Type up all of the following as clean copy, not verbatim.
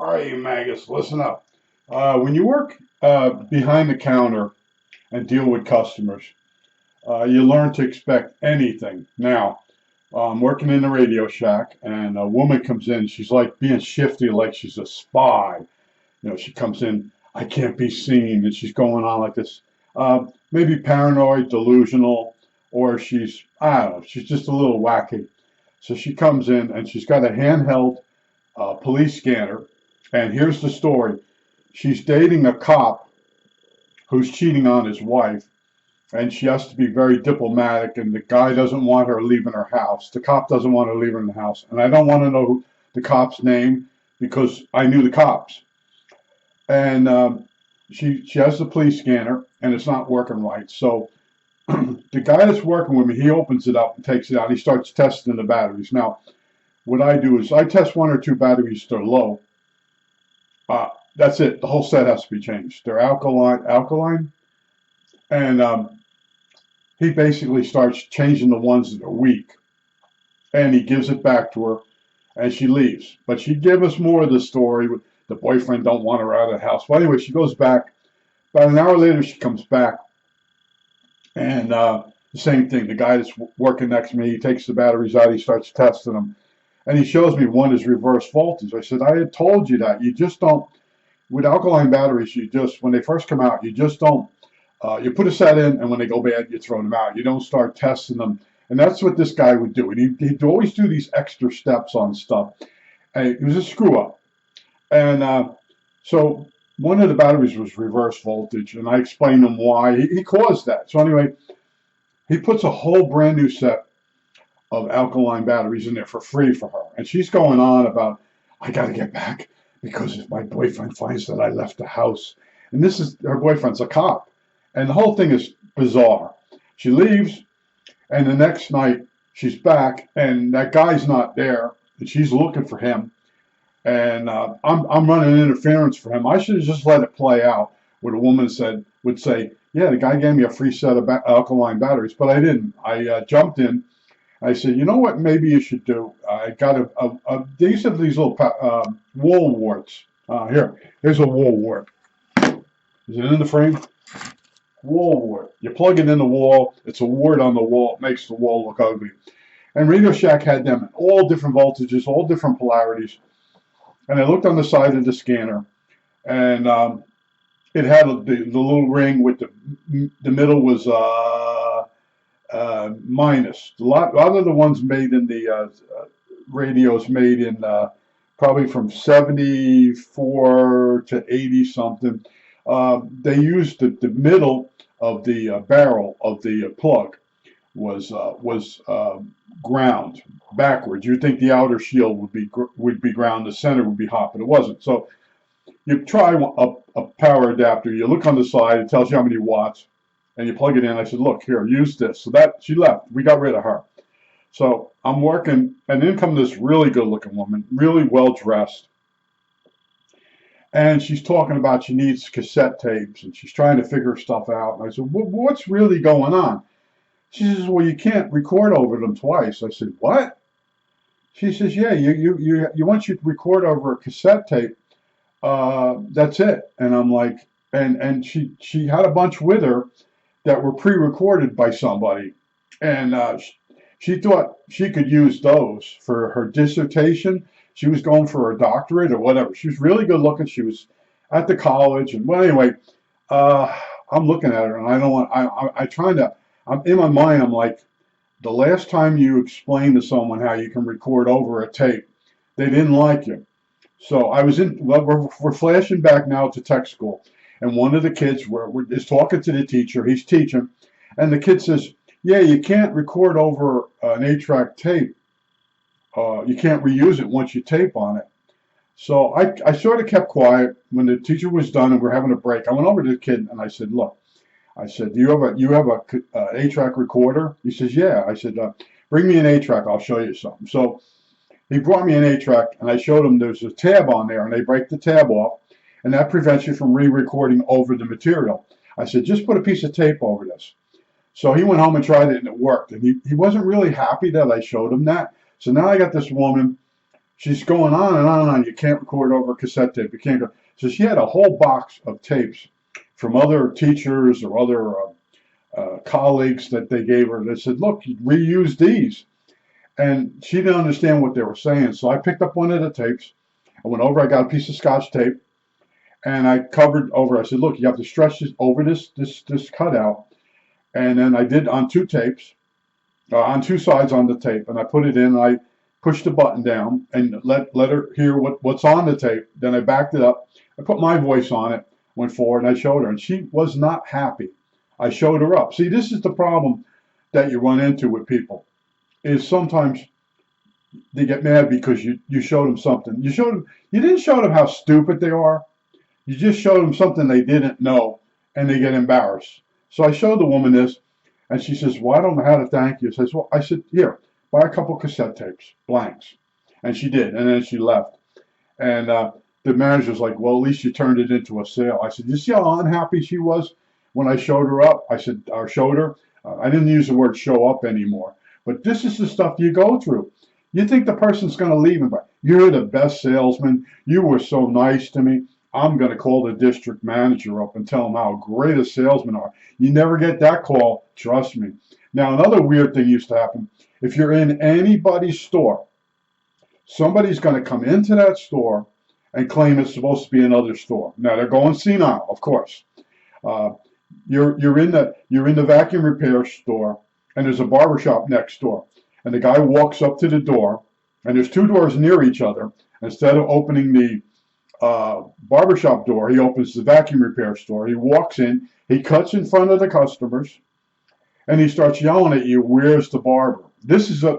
All right, you maggots, listen up. When you work behind the counter and deal with customers, you learn to expect anything. Now, I'm working in the Radio Shack, and a woman comes in. She's like being shifty, like she's a spy. She comes in, I can't be seen, and she's going on like this. Maybe paranoid, delusional, or I don't know, she's just a little wacky. So she comes in, and she's got a handheld police scanner. And here's the story. She's dating a cop who's cheating on his wife, and she has to be very diplomatic, and the guy doesn't want her leaving her house. The cop doesn't want her leaving the house. And I don't want to know the cop's name because I knew the cops. And she has the police scanner, and it's not working right. So the guy that's working with me, he opens it up and takes it out. He starts testing the batteries. Now, what I do is I test one or two batteries that are low. That's it. The whole set has to be changed. They're alkaline, and he basically starts changing the ones that are weak, and he gives it back to her, and she leaves. But she'd give us more of the story. The boyfriend don't want her out of the house. Well, anyway, she goes back. About an hour later, she comes back, and the same thing. The guy that's working next to me, he takes the batteries out. He starts testing them. And he shows me one is reverse voltage. I said, I had told you that. You just don't, with alkaline batteries, when they first come out, you just don't, you put a set in, and when they go bad, you throw them out. You don't start testing them. And that's what this guy would do. And he'd always do these extra steps on stuff. And it was a screw up. And so one of the batteries was reverse voltage, and I explained to him why. He caused that. So anyway, he puts a whole brand new set of alkaline batteries in there for free for her. And she's going on about, I got to get back because if my boyfriend finds that I left the house. And her boyfriend's a cop. And the whole thing is bizarre. She leaves, and the next night she's back, and that guy's not there, and she's looking for him. And I'm running interference for him. I should have just let it play out. What a woman would say, yeah, the guy gave me a free set of alkaline batteries, but I didn't. I jumped in. I said, you know what maybe you should do? I got they used to have these little wall warts. Here's a wall wart. Is it in the frame? Wall wart. You plug it in the wall. It's a wart on the wall. It makes the wall look ugly. And Radio Shack had them in all different voltages, all different polarities. And I looked on the side of the scanner, and it had the little ring with the middle was minus. A lot of the ones made in the radios made in probably from 74 to 80 something. They used the middle of the barrel of the plug was ground backwards. You'd think the outer shield would be ground, the center would be hot, but it wasn't. So you try a power adapter. You look on the side. It tells you how many watts. And you plug it in. I said, look, here, use this. So she left. We got rid of her. So I'm working, and in comes this really good-looking woman, really well-dressed. And she's talking about she needs cassette tapes, and she's trying to figure stuff out. And I said, well, what's really going on? She says, well, you can't record over them twice. I said, what? She says, yeah, you want you to record over a cassette tape. That's it. And I'm like, and she had a bunch with her that were pre-recorded by somebody, and she thought she could use those for her dissertation. She was going for her doctorate or whatever. She was really good looking. She was at the college, and well, anyway, I'm looking at her, and I don't want. I'm in my mind. I'm like, the last time you explained to someone how you can record over a tape, they didn't like you. So I was in. Well, we're flashing back now to tech school. And one of the kids is talking to the teacher. He's teaching. And the kid says, yeah, you can't record over an 8-track tape. You can't reuse it once you tape on it. So I sort of kept quiet. When the teacher was done and we're having a break, I went over to the kid and I said, look, I said, do you have a 8-track recorder? He says, yeah. I said, bring me an 8-track. I'll show you something. So he brought me an 8-track, and I showed him there's a tab on there, and they break the tab off. And that prevents you from re-recording over the material. I said, just put a piece of tape over this. So he went home and tried it, and it worked. And he wasn't really happy that I showed him that. So now I got this woman She's going on and on and on. You can't record over a cassette tape. You can't go. So she had a whole box of tapes from other teachers or other colleagues that they gave her. They said, look, you reuse these. And she didn't understand what they were saying. So I picked up one of the tapes. I went over, I got a piece of Scotch tape, and I covered over. I said, look, you have to stretch this over this cutout. And then I did on two tapes, on two sides on the tape, and I put it in, and I pushed the button down and let her hear what's on the tape. Then I backed it up. I put my voice on it, went forward, and I showed her, and she was not happy. I showed her up. See, this is the problem that you run into with people, is sometimes they get mad because you showed them something. You didn't show them how stupid they are. You just showed them something they didn't know, and they get embarrassed. So I showed the woman this, and she says, well, I don't know how to thank you. I said, here, buy a couple cassette tapes, blanks. And she did, and then she left. And the manager's like, well, at least you turned it into a sale. I said, you see how unhappy she was when I showed her up? I said, or showed her. I didn't use the word show up anymore. But this is the stuff you go through. You think the person's going to leave and buy. You're the best salesman. You were so nice to me. I'm going to call the district manager up and tell him how great a salesman are. You never get that call, trust me. Now, another weird thing used to happen. If you're in anybody's store, somebody's going to come into that store and claim it's supposed to be another store. Now, they're going senile, of course. You're in the vacuum repair store, and there's a barber shop next door. And the guy walks up to the door, and there's two doors near each other. Instead of opening the barbershop door, he opens the vacuum repair store. He walks in, he cuts in front of the customers, and he starts yelling at you, "Where's the barber?" This is a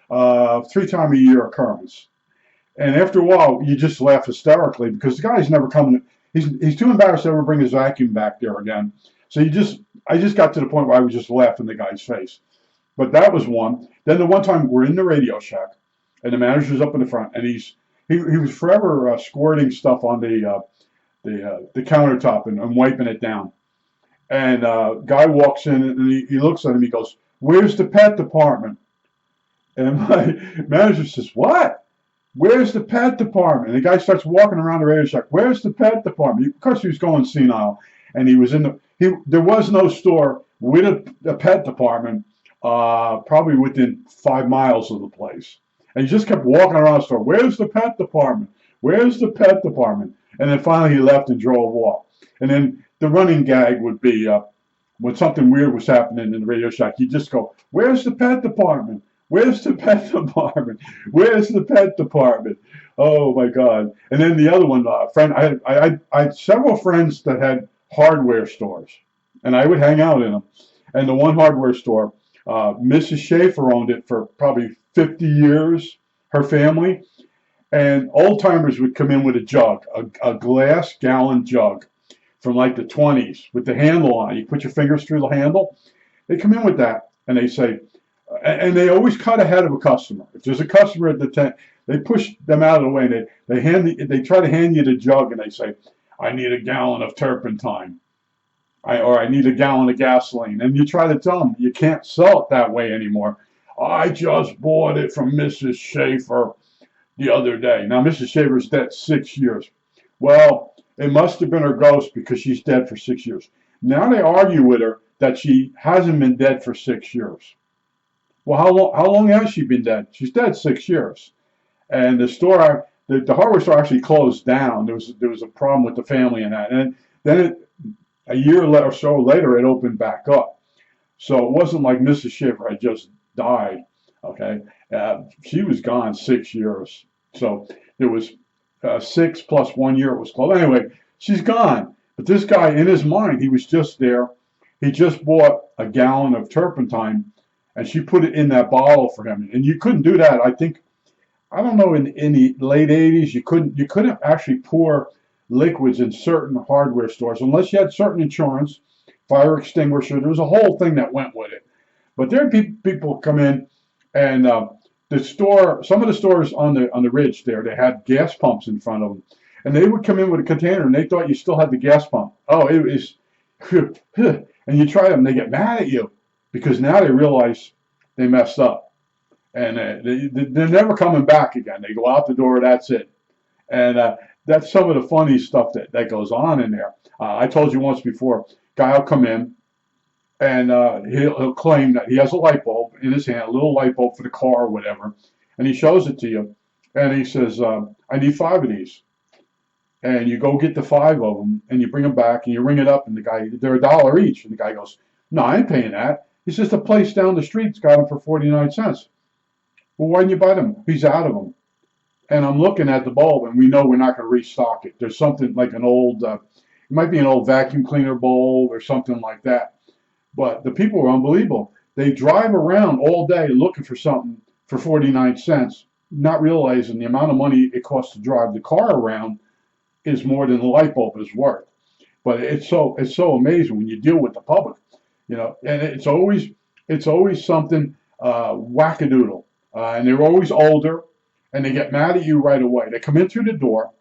3-time-a-year occurrence. And after a while, you just laugh hysterically because the guy's never coming. He's too embarrassed to ever bring his vacuum back there again. So I just got to the point where I would just laugh in the guy's face. But that was one. Then the one time we're in the Radio Shack, and the manager's up in the front, and he was forever squirting stuff on the countertop and wiping it down. And guy walks in and he looks at him. He goes, "Where's the pet department?" And my manager says, "What? Where's the pet department?" And the guy starts walking around the Radio Shack. "Where's the pet department?" Of course, he was going senile, and he was there was no store with a pet department, probably within 5 miles of the place. And he just kept walking around the store. "Where's the pet department? Where's the pet department?" And then finally he left and drove off. And then the running gag would be when something weird was happening in the Radio Shack, he'd just go, "Where's the pet department? Where's the pet department? Where's the pet department?" Oh my God! And then the other one, friend, I had several friends that had hardware stores, and I would hang out in them. And the one hardware store, Mrs. Schaefer owned it for probably 50 years. Her family, and old timers would come in with a jug, a glass gallon jug from like the 20s with the handle on it. You put your fingers through the handle. They come in with that, and they say. And they always cut ahead of a customer. If there's a customer at the tent, they push them out of the way. And they try to hand you the jug, and they say, "I need a gallon of turpentine," or "I need a gallon of gasoline." And you try to tell them you can't sell it that way anymore. "I just bought it from Mrs. Schaefer the other day." Now Mrs. Schaefer's dead 6 years. Well, it must have been her ghost because she's dead for 6 years. Now they argue with her that she hasn't been dead for 6 years. Well, how long has she been dead? She's dead 6 years. And the hardware store actually closed down. There was a problem with the family and that. And then a year or so later, it opened back up. So it wasn't like Mrs. Schaefer had just died. Okay, she was gone 6 years. So there was 6 plus 1 year it was closed. Anyway, she's gone. But this guy, in his mind, he was just there. He just bought a gallon of turpentine, and she put it in that bottle for him. And you couldn't do that. I don't know, in the late 80s, you couldn't actually pour liquids in certain hardware stores unless you had certain insurance, fire extinguisher. There was a whole thing that went with it. But there are people come in, and some of the stores on the ridge there, they had gas pumps in front of them. And they would come in with a container, and they thought you still had the gas pump. Oh, it was, and you try them, and they get mad at you, because now they realize they messed up. and they're never coming back again. They go out the door, that's it. And that's some of the funny stuff that goes on in there. I told you once before, guy will come in and he'll claim that he has a light bulb in his hand, a little light bulb for the car or whatever, and he shows it to you, and he says, "I need 5 of these." And you go get the 5 of them, and you bring them back, and you ring it up, and the guy, they're $1 each, and the guy goes, "No, I ain't paying that." He says, "The place down the street's got them for 49 cents." Well, why didn't you buy them? He's out of them. And I'm looking at the bulb, and we know we're not going to restock it. There's something like an old, it might be an old vacuum cleaner bulb or something like that. But the people are unbelievable. They drive around all day looking for something for 49 cents, not realizing the amount of money it costs to drive the car around is more than the light bulb is worth. But it's so amazing when you deal with the public, and it's always something wackadoodle, and they're always older, and they get mad at you right away. They come in through the door,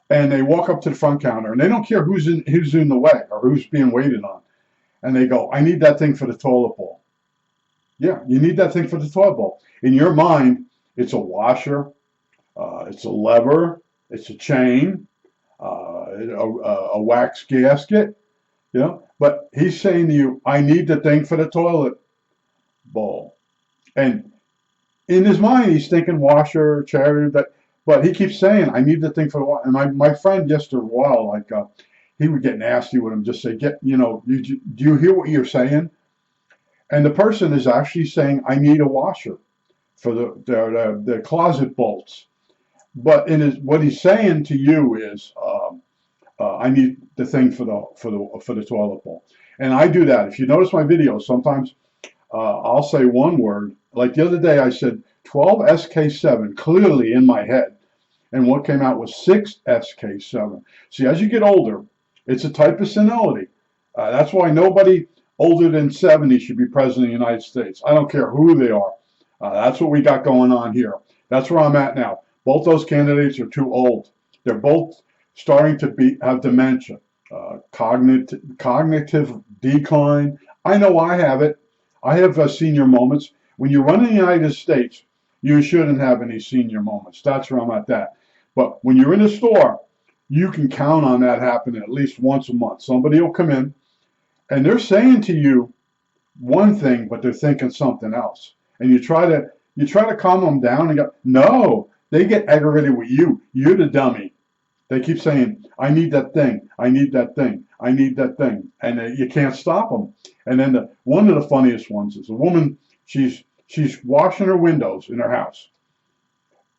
and they walk up to the front counter, and they don't care who's in the way or who's being waited on, and they go, "I need that thing for the toilet bowl." Yeah, you need that thing for the toilet bowl. In your mind, it's a washer, it's a lever, it's a chain, a wax gasket, But he's saying to you, "I need the thing for the toilet bowl," and in his mind, he's thinking washer, chair, but he keeps saying, "I need the thing for the water." And my friend, yesterday, a while, like he would get nasty with him, just say, do you hear what you're saying? And the person is actually saying, "I need a washer for the closet bolts." But what he's saying to you is, "I need the thing for the toilet bowl." And I do that. If you notice my videos, sometimes I'll say one word. Like the other day, I said 12SK7 clearly in my head, and what came out was 6SK7. See, as you get older, it's a type of senility. That's why nobody older than 70 should be president of the United States. I don't care who they are. That's what we got going on here. That's where I'm at now. Both those candidates are too old. They're both starting to have dementia, cognitive decline. I know I have it. I have senior moments. When you run in the United States, you shouldn't have any senior moments. That's where I'm at that. But when you're in a store, you can count on that happening at least once a month. Somebody will come in, and they're saying to you one thing, but they're thinking something else. And you try to calm them down and go, no, they get aggravated with you. You're the dummy. They keep saying, "I need that thing. I need that thing. I need that thing," and you can't stop them. And then one of the funniest ones is a woman. She's washing her windows in her house,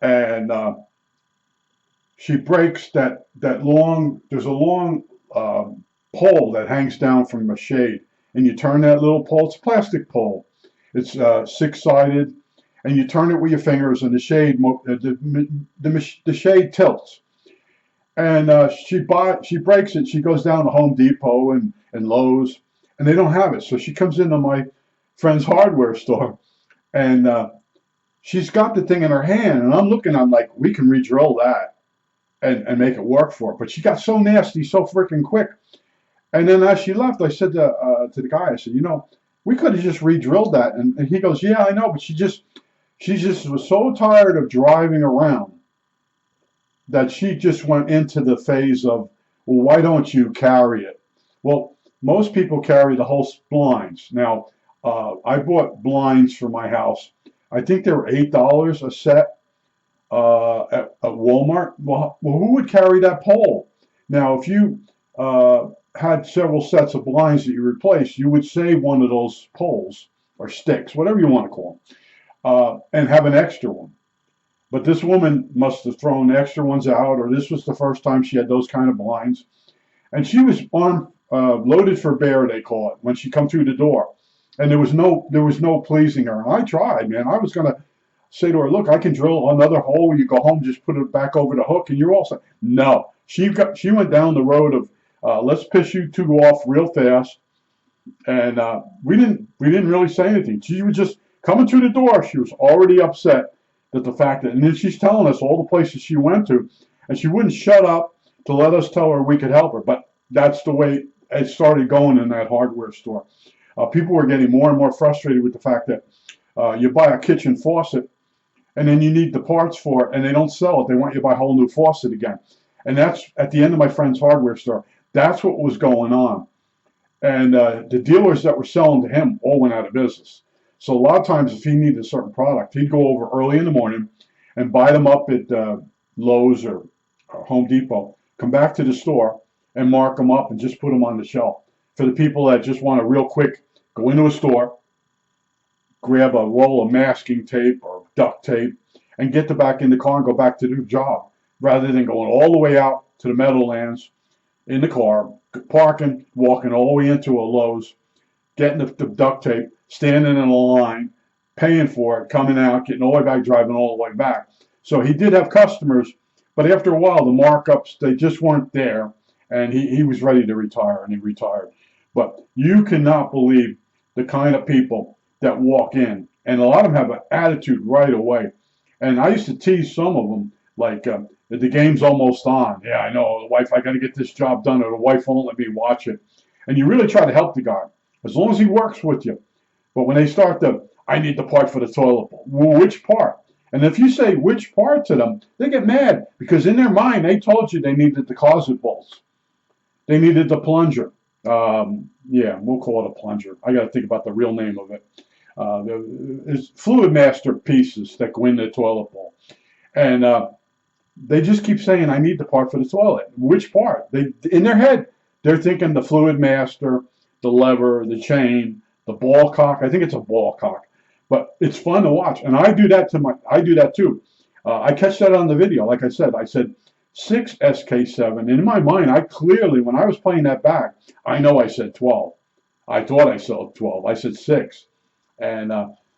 and she breaks that long. There's a long pole that hangs down from a shade, and you turn that little pole. It's a plastic pole. It's six-sided, and you turn it with your fingers, and the shade tilts. And she breaks it. She goes down to Home Depot and Lowe's, and they don't have it. So she comes into my friend's hardware store, and she's got the thing in her hand, and I'm like, we can re-drill that and make it work for her. But she got so nasty so freaking quick. And then as she left, I said to the guy, I said, we could have just re-drilled that. And he goes, "Yeah, I know, but she just was so tired of driving around that she just went into the phase of, well, why don't you carry it?" Well, most people carry the whole blinds. Now, I bought blinds for my house. I think they were $8 a set at Walmart. Well, who would carry that pole? Now, if you had several sets of blinds that you replaced, you would save one of those poles or sticks, whatever you want to call them, and have an extra one. But this woman must have thrown extra ones out, or this was the first time she had those kind of blinds. And she was loaded for bear, they call it, when she come through the door. And there was no pleasing her. And I tried, man. I was gonna say to her, "Look, I can drill another hole. You go home, just put it back over the hook, and you're all set." No, she went down the road of let's piss you two off real fast. And we didn't really say anything. She was just coming through the door. She was already upset that and then she's telling us all the places she went to, and she wouldn't shut up to let us tell her we could help her. But that's the way it started going in that hardware store. People were getting more and more frustrated with the fact that You buy a kitchen faucet, and then you need the parts for it, and they don't sell it. They want you to buy a whole new faucet again. And that's at the end of my friend's hardware store. That's what was going on. And the dealers that were selling to him all went out of business. So a lot of times, if he needed a certain product, he'd go over early in the morning and buy them up at Lowe's or Home Depot, come back to the store and mark them up and just put them on the shelf. For the people that just want to real quick go into a store, grab a roll of masking tape or duct tape, and get the back in the car and go back to the job, rather than going all the way out to the Meadowlands in the car, parking, walking all the way into a Lowe's, getting the duct tape, standing in a line, paying for it, coming out, getting all the way back, driving all the way back. So he did have customers, but after a while, the markups, they just weren't there, and he was ready to retire, and he retired. But you cannot believe the kind of people that walk in, and a lot of them have an attitude right away. And I used to tease some of them, like, the game's almost on. Yeah, I know, the wife, I got to get this job done, or the wife won't let me watch it. And you really try to help the guy, as long as he works with you. But when they start I need the part for the toilet bowl. Well, which part? And if you say which part to them, they get mad, because in their mind, they told you they needed the closet bolts. They needed the plunger. Yeah, we'll call it a plunger. I got to think about the real name of it. It's Fluid Master pieces that go in the toilet bowl. And they just keep saying, I need the part for the toilet. Which part? In their head, they're thinking the Fluid Master, the lever, the chain, the ball cock. I think it's a ball cock. But it's fun to watch. And I do that too. I catch that on the video. Like I said 6 SK7. And in my mind, I clearly, when I was playing that back, I know I said 12. I thought I said 12. I said 6. And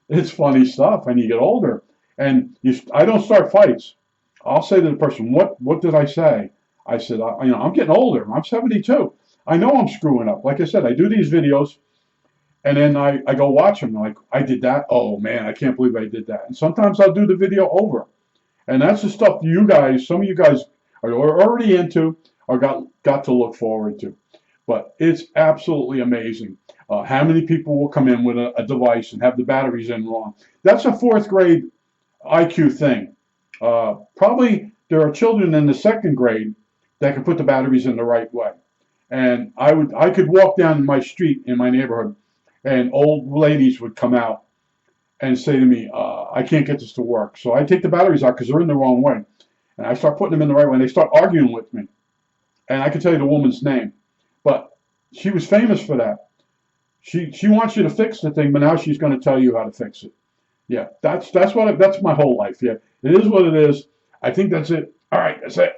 it's funny stuff. And you get older. And I don't start fights. I'll say to the person, what did I say? I said, I'm getting older. I'm 72. I know I'm screwing up. Like I said, I do these videos. And then I go watch them. Like, I did that. Oh, man, I can't believe I did that. And sometimes I'll do the video over. And that's the stuff some of you guys are already into or got to look forward to. But it's absolutely amazing how many people will come in with a device and have the batteries in wrong. That's a 4th grade IQ thing. Probably there are children in the 2nd grade that can put the batteries in the right way. And I could walk down my street in my neighborhood, and old ladies would come out and say to me, I can't get this to work. So I take the batteries out because they're in the wrong way. And I start putting them in the right way, and they start arguing with me. And I can tell you the woman's name. But she was famous for that. She wants you to fix the thing, but now she's going to tell you how to fix it. Yeah, that's my whole life. Yeah, it is what it is. I think that's it. All right, that's it.